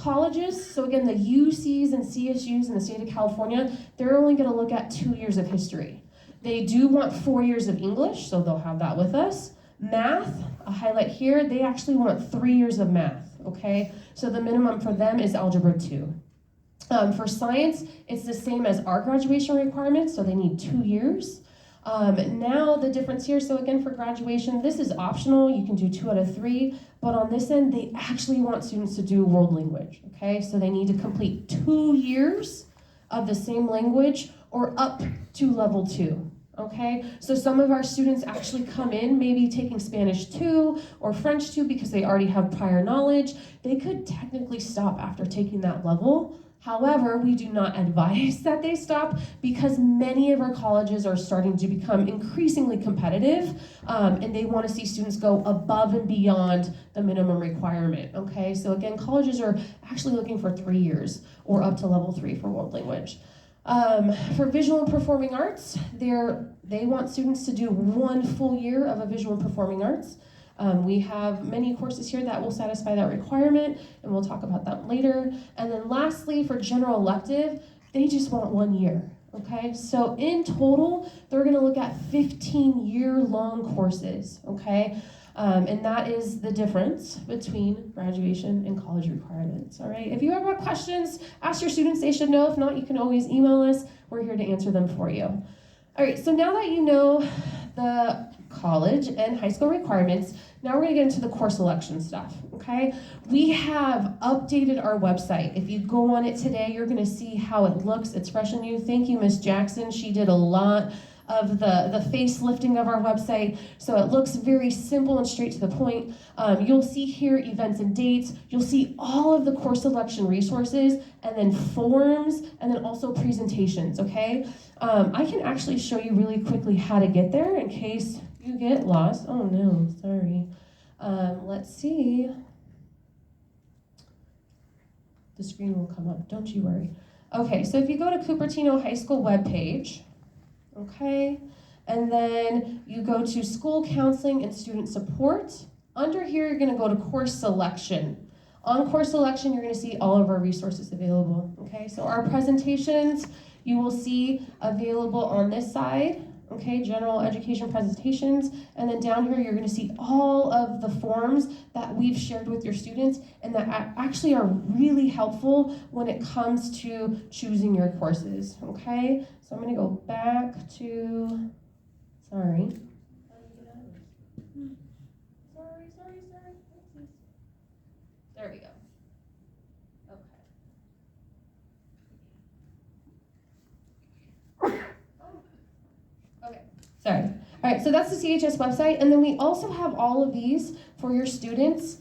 colleges, so again, the UCs and CSUs in the state of California, they're only going to look at 2 years of history. They do want 4 years of English, so they'll have that with us. Math, a highlight here, they actually want 3 years of math, okay? So the minimum for them is Algebra 2. For science, it's the same as our graduation requirements, so they need 2 years. Now the difference here, so again for graduation, this is optional, you can do 2 out of 3, but on this end, they actually want students to do world language, okay? So they need to complete 2 years of the same language or up to level 2. Okay, so some of our students actually come in maybe taking Spanish 2 or French 2 because they already have prior knowledge. They could technically stop after taking that level. However, we do not advise that they stop because many of our colleges are starting to become increasingly competitive and they want to see students go above and beyond the minimum requirement. Okay, so again, colleges are actually looking for 3 years or up to level 3 for world language. For visual and performing arts, they want students to do 1 full year of a visual and performing arts. We have many courses here that will satisfy that requirement, and we'll talk about that later. And then lastly, for general elective, they just want 1 year, okay? So in total, they're gonna look at 15-year-long courses, okay? And that is the difference between graduation and college requirements, all right? If you ever have questions, ask your students, they should know. If not, you can always email us. We're here to answer them for you. All right, so now that you know the college and high school requirements, now we're gonna get into the course selection stuff, okay? We have updated our website. If you go on it today, you're gonna see how it looks. It's fresh and new. Thank you, Miss Jackson. She did a lot of the facelifting of our website, so it looks very simple and straight to the point. You'll see here events and dates. You'll see all of the course selection resources, and then forms, and then also presentations, okay? I can actually show you really quickly how to get there in case you get lost. Oh no, sorry. Let's see. The screen will come up, don't you worry. Okay, so if you go to Cupertino High School webpage, okay, and then you go to school counseling and student support. Under here, you're gonna go to course selection. On course selection, you're gonna see all of our resources available, okay? So our presentations, you will see available on this side, okay, general education presentations, and then down here, you're gonna see all of the forms that we've shared with your students and that actually are really helpful when it comes to choosing your courses, okay? So I'm gonna go back to, sorry. There we go. Okay. Okay, sorry. All right, so that's the CHS website, and then we also have all of these for your students.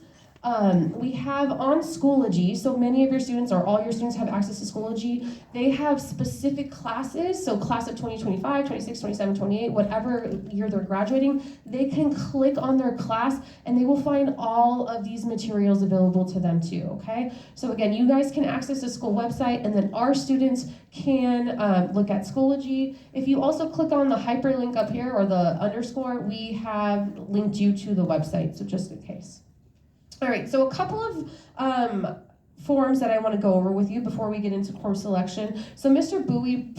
We have on Schoology, so many of your students or all your students have access to Schoology. They have specific classes, so class of 2025, 26, 27, 28, whatever year they're graduating, they can click on their class and they will find all of these materials available to them too, okay? So again, you guys can access the school website and then our students can look at Schoology. If you also click on the hyperlink up here or the underscore, we have linked you to the website, so just in case. All right, so a couple of forms that I want to go over with you before we get into course selection. So Mr. Bowie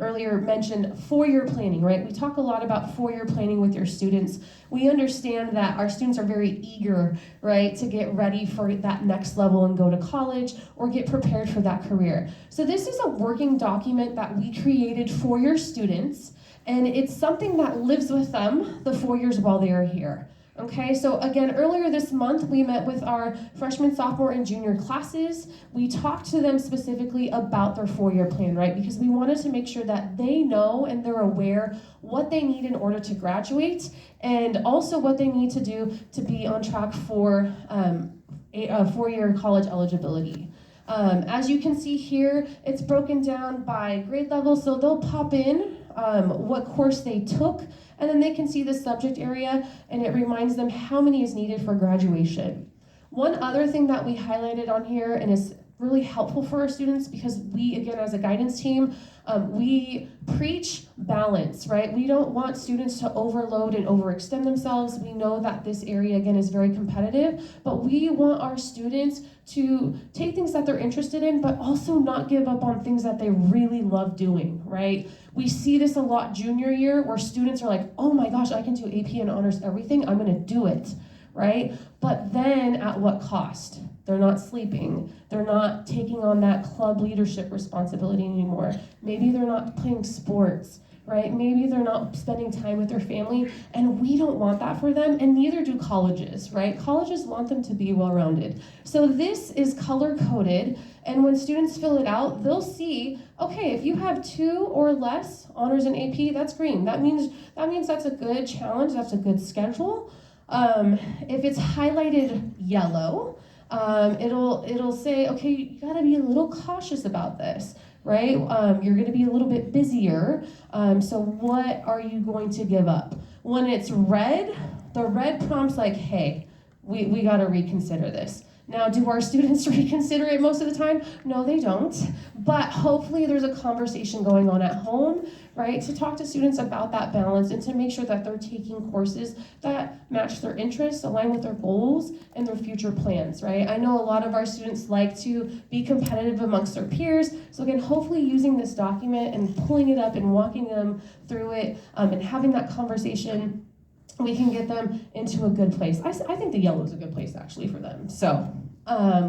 earlier mentioned 4-year planning, right? We talk a lot about 4-year planning with your students. We understand that our students are very eager, right, to get ready for that next level and go to college or get prepared for that career. So this is a working document that we created for your students, and it's something that lives with them the 4 years while they are here. Okay, so again, earlier this month, we met with our freshman, sophomore, and junior classes. We talked to them specifically about their 4-year plan, right? Because we wanted to make sure that they know and they're aware what they need in order to graduate and also what they need to do to be on track for a 4-year college eligibility. As you can see here, it's broken down by grade level, so they'll pop in what course they took, and then they can see the subject area, and it reminds them how many is needed for graduation. One other thing that we highlighted on here, and is really helpful for our students because we, again, as a guidance team, we preach balance, right? We don't want students to overload and overextend themselves. We know that this area, again, is very competitive, but we want our students to take things that they're interested in, but also not give up on things that they really love doing, right? We see this a lot junior year where students are like, oh my gosh, I can do AP and honors everything, I'm gonna do it, right? But then at what cost? They're not sleeping. They're not taking on that club leadership responsibility anymore. Maybe they're not playing sports, right? Maybe they're not spending time with their family, and we don't want that for them, and neither do colleges, right? Colleges want them to be well-rounded. So this is color-coded, and when students fill it out, they'll see, okay, if you have 2 or less honors in AP, that's green. That means that's a good challenge, that's a good schedule. If it's highlighted yellow, it'll say, okay, you gotta be a little cautious about this, right? You're gonna be a little bit busier, so what are you going to give up? When it's red, the red prompts like, hey, we gotta reconsider this. Now, do our students reconsider it most of the time? No, they don't. But hopefully there's a conversation going on at home, right, to talk to students about that balance and to make sure that they're taking courses that match their interests, align with their goals, and their future plans, right? I know a lot of our students like to be competitive amongst their peers. So again, hopefully using this document and pulling it up and walking them through it and having that conversation, we can get them into a good place. I think the yellow is a good place actually for them. So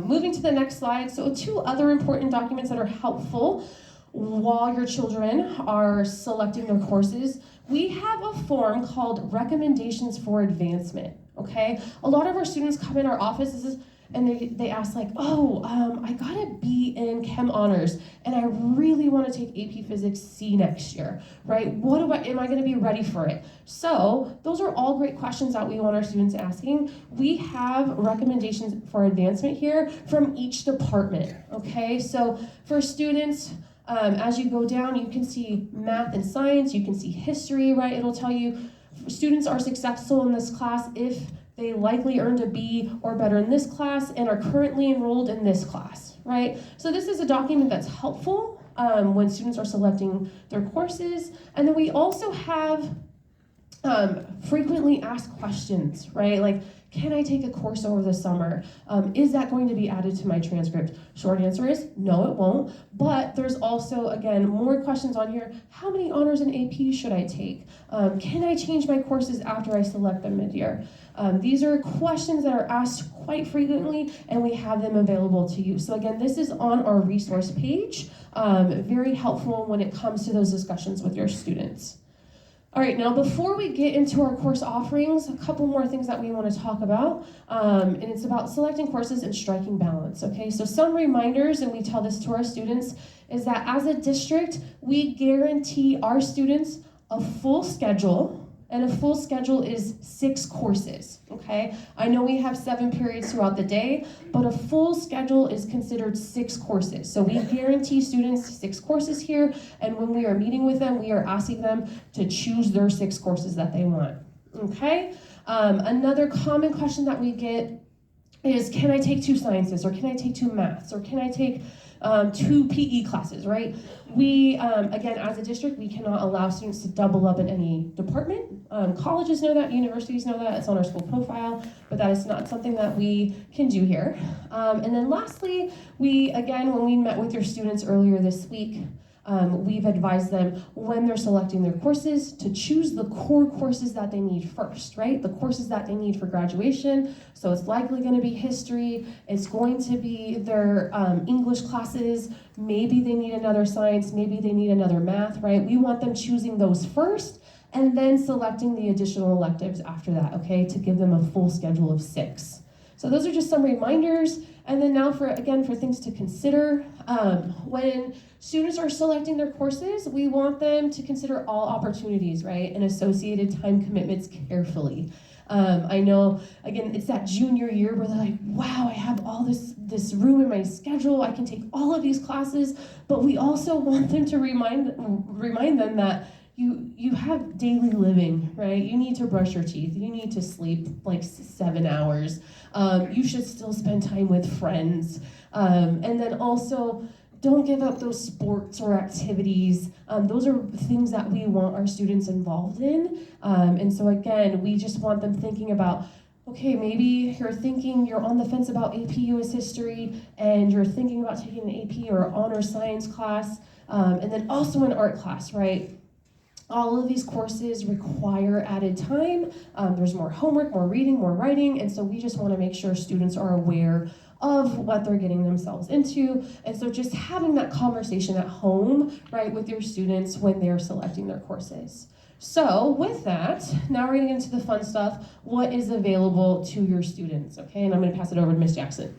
moving to the next slide. So 2 other important documents that are helpful while your children are selecting their courses. We have a form called Recommendations for Advancement, okay? A lot of our students come in our offices and they ask like, I got a B in Chem Honors, and I really want to take AP Physics C next year, right? Am I going to be ready for it? So those are all great questions that we want our students asking. We have recommendations for advancement here from each department, okay? So for students, as you go down, you can see math and science, you can see history, right? It'll tell you students are successful in this class if they likely earned a B or better in this class and are currently enrolled in this class, right? So this is a document that's helpful when students are selecting their courses. And then we also have frequently asked questions, right? Like, can I take a course over the summer? Is that going to be added to my transcript? Short answer is no, it won't. But there's also, again, more questions on here. How many honors in AP should I take? Can I change my courses after I select them mid-year? These are questions that are asked quite frequently, and we have them available to you. So again, this is on our resource page. Very helpful when it comes to those discussions with your students. All right, now before we get into our course offerings, a couple more things that we want to talk about, and it's about selecting courses and striking balance, okay? So some reminders, and we tell this to our students, is that as a district, we guarantee our students a full schedule, and a full schedule is 6 courses, okay? I know we have 7 periods throughout the day, but a full schedule is considered 6 courses. So we guarantee students 6 courses here, and when we are meeting with them, we are asking them to choose their 6 courses that they want, okay? Another common question that we get is, can I take 2 sciences, or can I take 2 maths, or can I take 2 PE classes, right? We, again, as a district, we cannot allow students to double up in any department. Colleges know that, universities know that, it's on our school profile, but that is not something that we can do here. And then lastly, when we met with your students earlier this week, we've advised them when they're selecting their courses to choose the core courses that they need first, right? The courses that they need for graduation. So it's likely going to be history, it's going to be their English classes, maybe they need another science, maybe they need another math, right? We want them choosing those first and then selecting the additional electives after that, okay, to give them a full schedule of 6. So those are just some reminders. And then now for things to consider. When students are selecting their courses, we want them to consider all opportunities, right, and associated time commitments carefully. I know, again, it's that junior year where they're like, wow, I have all this room in my schedule, I can take all of these classes, but we also want them to remind them that you have daily living, right? You need to brush your teeth. You need to sleep like 7 hours. You should still spend time with friends. And then also, don't give up those sports or activities. Those are things that we want our students involved in. And so again, we just want them thinking about, okay, maybe you're on the fence about AP US History, and you're thinking about taking an AP or honor science class, and then also an art class, right? All of these courses require added time. There's more homework, more reading, more writing, and so we just want to make sure students are aware of what they're getting themselves into. And so just having that conversation at home, right, with your students when they're selecting their courses. So with that, now we're gonna get into the fun stuff. What is available to your students, okay? And I'm gonna pass it over to Ms. Jackson.